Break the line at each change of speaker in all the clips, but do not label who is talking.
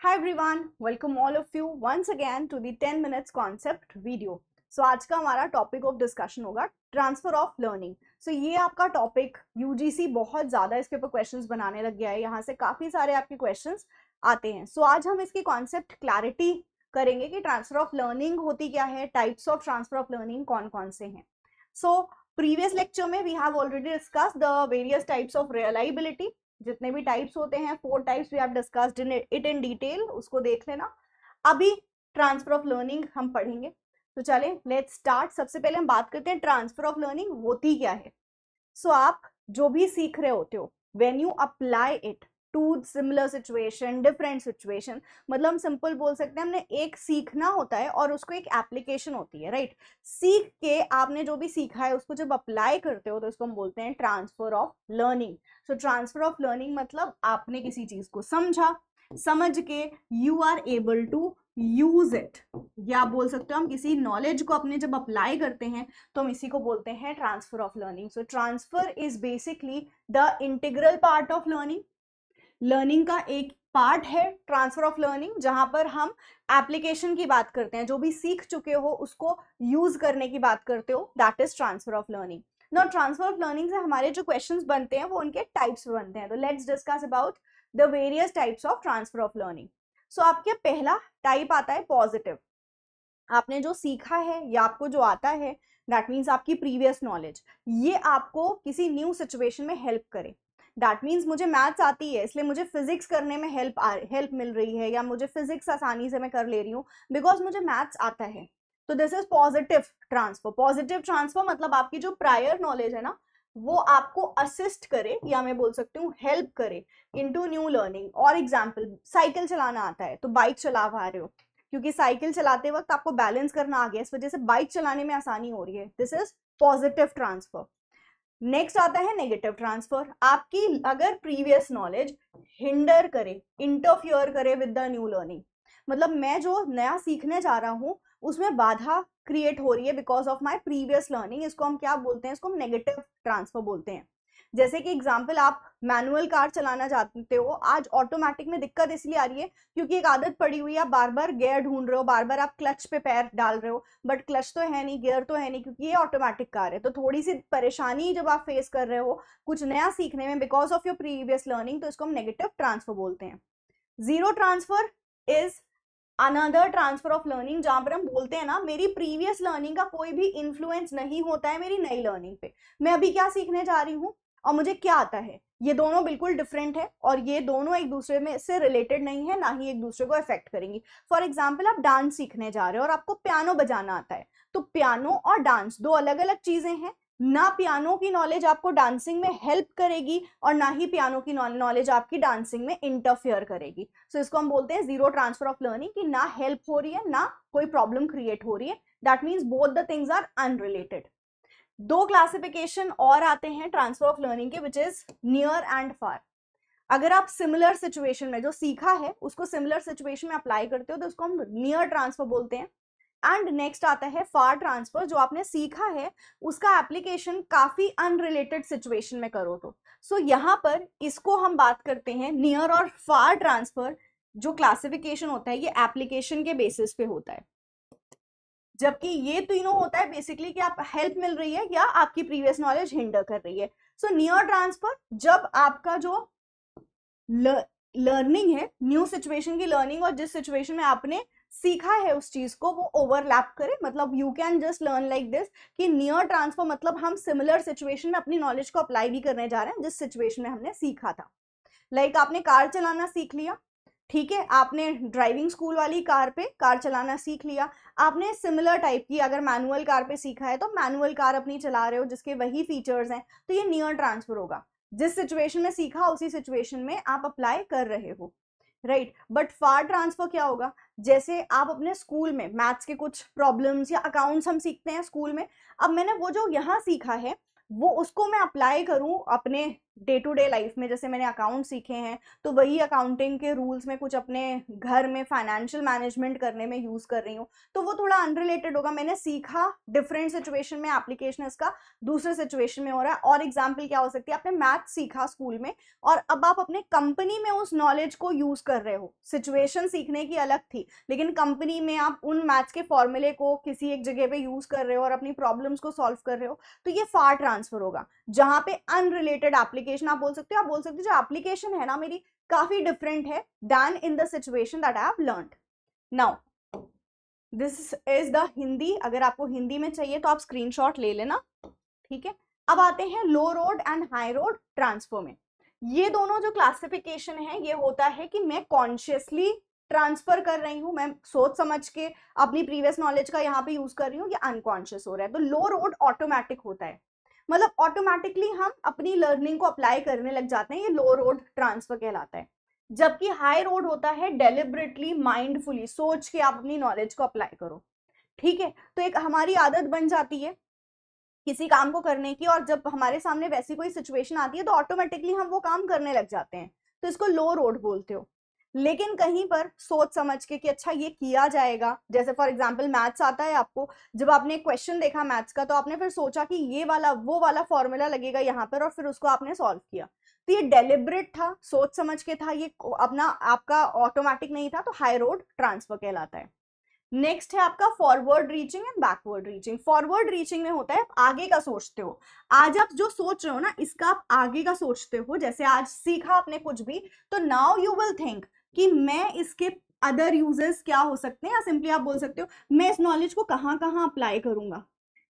Hi everyone, welcome all of you once again to the 10 minutes concept video. So आज का हमारा topic of discussion होगा transfer of learning. सो ये आपका topic UGC बहुत ज़्यादा इसके ऊपर क्वेश्चंस बनाने लग गया है, यहाँ से काफ़ी सारे आपके क्वेश्चंस आते हैं. सो आज हम इसकी कॉन्सेप्ट क्लैरिटी करेंगे कि ट्रांसफर ऑफ लर्निंग होती क्या है, types of transfer of learning कौन कौन से हैं. सो प्रीवियस लेक्चर में we have already discuss the various types of reliability. जितने भी टाइप्स होते हैं 4 types we have discussed it in detail, उसको देख लेना. अभी ट्रांसफर ऑफ लर्निंग हम पढ़ेंगे. तो चलें लेट्स स्टार्ट. सबसे पहले हम बात करते हैं ट्रांसफर ऑफ लर्निंग होती क्या है. सो आप जो भी सीख रहे होते हो when you apply it to similar situation, different situation, मतलब हम सिंपल बोल सकते हैं हमने एक सीखना होता है और उसको एक एप्लीकेशन होती है, राइट. सीख के आपने जो भी सीखा है उसको जब अप्लाई करते हो तो उसको हम बोलते हैं transfer of learning. So transfer of learning मतलब आपने किसी चीज को समझा, समझ के you are able to use it, या बोल सकते हो हम किसी नॉलेज को अपने जब अप्लाई करते हैं तो हम इसी को बोलते हैं transfer of learning. So transfer is basically the integral part of learning. Learning का एक पार्ट है ट्रांसफर ऑफ लर्निंग, जहां पर हम एप्लीकेशन की बात करते हैं, जो भी सीख चुके हो उसको यूज करने की बात करते हो, that is transfer of learning. Now transfer of learning से हमारे जो क्वेश्चंस बनते हैं वो उनके टाइप्स बनते हैं. तो let's discuss about the various types of transfer of learning. So आपके पहला टाइप आता है पॉजिटिव. आपने जो सीखा है या आपको जो आता है, दैट मीन्स आपकी प्रीवियस नॉलेज, ये आपको किसी न्यू सिचुएशन में हेल्प करे. दैट मीन्स मुझे मैथ्स आती है इसलिए मुझे फिजिक्स करने में हेल्प मिल रही है, या मुझे फिजिक्स आसानी से मैं कर ले रही हूँ बिकॉज मुझे मैथ्स आता है. तो this is positive transfer. Positive transfer मतलब आपकी जो प्रायर नॉलेज है ना वो आपको असिस्ट करे, या मैं बोल सकती हूँ हेल्प करे इनटू न्यू लर्निंग. और एग्जाम्पल, साइकिल चलाना आता है तो बाइक चला पा रहे हो क्योंकि साइकिल चलाते वक्त आपको बैलेंस करना आ गया, इस वजह से बाइक चलाने में आसानी हो रही है. This is positive transfer. Next आता है नेगेटिव ट्रांसफर. आपकी अगर प्रीवियस नॉलेज हिंडर करे, इंटरफियर करे विद द न्यू लर्निंग, मतलब मैं जो नया सीखने जा रहा हूँ उसमें बाधा क्रिएट हो रही है because of my previous learning, इसको हम क्या बोलते हैं, इसको हम नेगेटिव ट्रांसफर बोलते हैं. जैसे कि एग्जाम्पल, आप मैनुअल कार चलाना चाहते हो, आज ऑटोमेटिक में दिक्कत इसलिए आ रही है क्योंकि एक आदत पड़ी हुई है, आप बार बार गियर ढूंढ रहे हो, बार बार आप क्लच पे पैर डाल रहे हो, बट क्लच तो है नहीं, गियर तो है नहीं, क्योंकि ये ऑटोमेटिक कार है. तो थोड़ी सी परेशानी जब आप फेस कर रहे हो कुछ नया सीखने में because of your previous learning, तो इसको हम नेगेटिव ट्रांसफर बोलते हैं. Zero transfer is another transfer of learning, जहां पर हम बोलते हैं ना मेरी प्रीवियस लर्निंग का कोई भी इन्फ्लुएंस नहीं होता है मेरी नई लर्निंग पे. मैं अभी क्या सीखने जा रही हूँ और मुझे क्या आता है, ये दोनों बिल्कुल डिफरेंट है और ये दोनों एक दूसरे में से रिलेटेड नहीं है, ना ही एक दूसरे को अफेक्ट करेंगी. फॉर एग्जाम्पल, आप डांस सीखने जा रहे हो और आपको पियानो बजाना आता है, तो पियानो और डांस दो अलग अलग चीजें हैं. ना पियानो की नॉलेज आपको डांसिंग में हेल्प करेगी और ना ही पियानो की नॉलेज आपकी डांसिंग में इंटरफियर करेगी. सो इसको हम बोलते हैं जीरो ट्रांसफर ऑफ लर्निंग, कि ना हेल्प हो रही है ना कोई प्रॉब्लम क्रिएट हो रही है. That means both the things are unrelated. दो क्लासिफिकेशन और आते हैं ट्रांसफर ऑफ लर्निंग के, which is near and far. अगर आप सिमिलर सिचुएशन में जो सीखा है उसको सिमिलर सिचुएशन में अप्लाई करते हो तो उसको हम नियर ट्रांसफर बोलते हैं. एंड नेक्स्ट आता है फार ट्रांसफर. जो आपने सीखा है उसका एप्लीकेशन काफी अनरिलेटेड सिचुएशन में करो तो. सो यहाँ पर इसको हम बात करते हैं नियर और फार ट्रांसफर. जो क्लासिफिकेशन होता है ये एप्लीकेशन के बेसिस पे होता है, जबकि ये तीनों होता है बेसिकली कि आप हेल्प मिल रही है या आपकी प्रीवियस नॉलेज हिंडर कर रही है. सो नियर ट्रांसफर, जब आपका जो लर्निंग है, न्यू सिचुएशन की लर्निंग, और जिस सिचुएशन में आपने सीखा है उस चीज को वो ओवरलैप करे. मतलब you can just learn like this कि नियर ट्रांसफर मतलब हम सिमिलर सिचुएशन में अपनी नॉलेज को अप्लाई भी करने जा रहे हैं जिस सिचुएशन में हमने सीखा था. लाइक आपने कार चलाना सीख लिया, ठीक है, आपने ड्राइविंग स्कूल वाली कार पे कार चलाना सीख लिया. आपने सिमिलर टाइप की अगर मैनुअल कार पे सीखा है तो मैनुअल कार अपनी चला रहे हो जिसके वही फीचर्स हैं, तो ये नियर ट्रांसफर होगा. जिस सिचुएशन में सीखा उसी सिचुएशन में आप अप्लाई कर रहे हो, राइट. बट फार ट्रांसफर क्या होगा, जैसे आप अपने स्कूल में मैथ्स के कुछ प्रॉब्लम्स या अकाउंट्स हम सीखते हैं स्कूल में, अब मैंने वो जो यहाँ सीखा है वो उसको मैं अप्लाई करूं अपने डे टू डे लाइफ में जैसे मैंने अकाउंट सीखे हैं तो वही अकाउंटिंग के रूल्स में कुछ अपने घर में फाइनेंशियल मैनेजमेंट करने में यूज कर रही हूँ, तो वो थोड़ा अनरिलेटेड होगा। मैंने सीखा डिफरेंट सिचुएशन में, एप्लीकेशन इसका दूसरे सिचुएशन में हो रहा है। और एग्जाम्पल क्या हो सकती है, आपने मैथ सीखा स्कूल में और अब आप अपने कंपनी में उस नॉलेज को यूज कर रहे हो। सिचुएशन सीखने की अलग थी, लेकिन कंपनी में आप उन मैथ्स के फॉर्मूले को किसी एक जगह पे यूज कर रहे हो और अपनी प्रॉब्लम्स को सॉल्व कर रहे हो, तो ये फार ट्रांसफर होगा। जहां पे अनरिलेटेड एप्लीकेशन आप बोल सकते हो, जो एप्लीकेशन है ना मेरी काफी डिफरेंट है then in the situation that I have learned. Now this is the Hindi. अगर आपको हिंदी में चाहिए तो आप स्क्रीनशॉट ले लेना, ठीक है। अब आते हैं low road and high road transfer में। ये दोनों जो क्लासिफिकेशन है ये होता है कि मैं कॉन्शियसली ट्रांसफर कर रही हूँ, मैं सोच समझ के अपनी प्रीवियस नॉलेज का यहाँ पे यूज कर रही हूँ, या अनकॉन्शियस हो रहा है। तो लो रोड ऑटोमेटिक होता है, मतलब ऑटोमेटिकली हम अपनी लर्निंग को अप्लाई करने लग जाते हैं, ये लो रोड ट्रांसफर कहलाता है। जबकि हाई रोड होता है डेलिबरेटली माइंडफुली सोच के आप अपनी नॉलेज को अप्लाई करो, ठीक है। तो एक हमारी आदत बन जाती है किसी काम को करने की, और जब हमारे सामने वैसी कोई सिचुएशन आती है तो ऑटोमेटिकली हम वो काम करने लग जाते हैं, तो इसको लो रोड बोलते हो। लेकिन कहीं पर सोच समझ के कि अच्छा ये किया जाएगा, जैसे फॉर एग्जांपल मैथ्स आता है आपको, जब आपने एक क्वेश्चन देखा मैथ्स का तो आपने फिर सोचा कि ये वाला वो वाला फॉर्मूला लगेगा यहाँ पर, और फिर उसको आपने सॉल्व किया, तो ये डेलिब्रेट था, सोच समझ के था, ये अपना आपका ऑटोमेटिक नहीं था, तो हाई रोड ट्रांसफर कहलाता है। नेक्स्ट है आपका forward reaching and backward reaching. Forward reaching में होता है आप आगे का सोचते हो, आज आप जो सोच रहे हो ना इसका आप आगे का सोचते हो। जैसे आज सीखा आपने कुछ भी, तो नाउ यू विल थिंक कि मैं इसके अदर यूजेस क्या हो सकते हैं, या सिंपली आप बोल सकते हो मैं इस नॉलेज को कहाँ कहाँ अप्लाई करूंगा,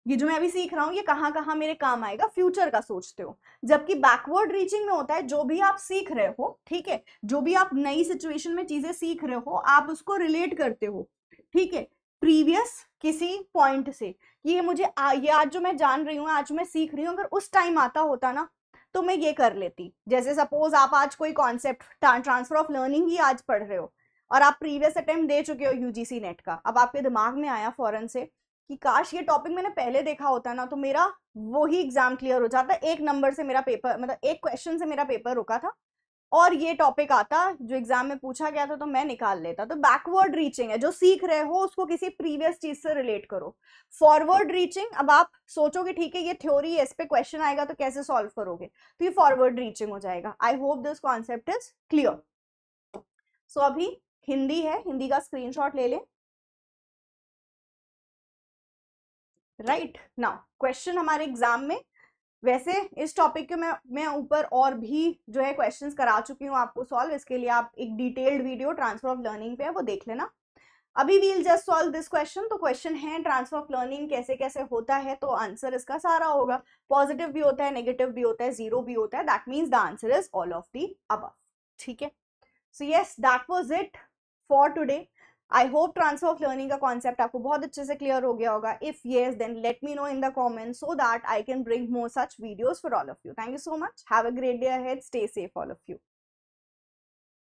ये जो मैं अभी सीख रहा हूँ ये कहाँ कहाँ मेरे काम आएगा, फ्यूचर का सोचते हो। जबकि बैकवर्ड रीचिंग में होता है जो भी आप सीख रहे हो, ठीक है, जो भी आप नई सिचुएशन में चीजें सीख रहे हो आप उसको रिलेट करते हो, ठीक है, प्रीवियस किसी पॉइंट से, कि ये मुझे ये आज जो मैं जान रही हूँ, आज मैं सीख रही हूँ, अगर उस टाइम आता होता ना तो मैं ये कर लेती। जैसे सपोज आप आज कोई कॉन्सेप्ट ट्रांसफर ऑफ लर्निंग ही आज पढ़ रहे हो और आप प्रीवियस अटेम्प्ट दे चुके हो यूजीसी नेट का, अब आपके दिमाग में आया फौरन से कि काश ये टॉपिक मैंने पहले देखा होता ना तो मेरा वो ही एग्जाम क्लियर हो जाता, एक नंबर से मेरा पेपर, मतलब एक क्वेश्चन से मेरा पेपर रुका था और ये टॉपिक आता जो एग्जाम में पूछा गया था तो मैं निकाल लेता। तो बैकवर्ड रीचिंग है, जो सीख रहे हो उसको किसी प्रीवियस चीज से रिलेट करो। फॉरवर्ड रीचिंग, अब आप सोचोगे ठीक है ये थ्योरी है, इस पे क्वेश्चन आएगा तो कैसे सॉल्व करोगे, तो ये फॉरवर्ड रीचिंग हो जाएगा। I hope this concept is clear. So अभी हिंदी है, हिंदी का स्क्रीनशॉट ले लें। राइट नाउ क्वेश्चन हमारे एग्जाम में, वैसे इस टॉपिक के मैं ऊपर और भी जो है क्वेश्चंस करा चुकी हूँ आपको सॉल्व, इसके लिए आप एक detailed video transfer of learning पे है वो देख लेना। अभी we'll just solve this question. तो क्वेश्चन है ट्रांसफर ऑफ लर्निंग कैसे कैसे होता है, तो आंसर इसका सारा होगा, पॉजिटिव भी होता है, नेगेटिव भी होता है, जीरो भी होता है, that means the answer is all of the above, ठीक है। So yes that was it for today. I hope transfer of learning का कॉन्सेप्ट आपको बहुत अच्छे से क्लियर हो गया होगा। If yes then let me know in the comments so that I can bring more such videos for all of you. Thank you so much, have a great day ahead, stay safe all of you.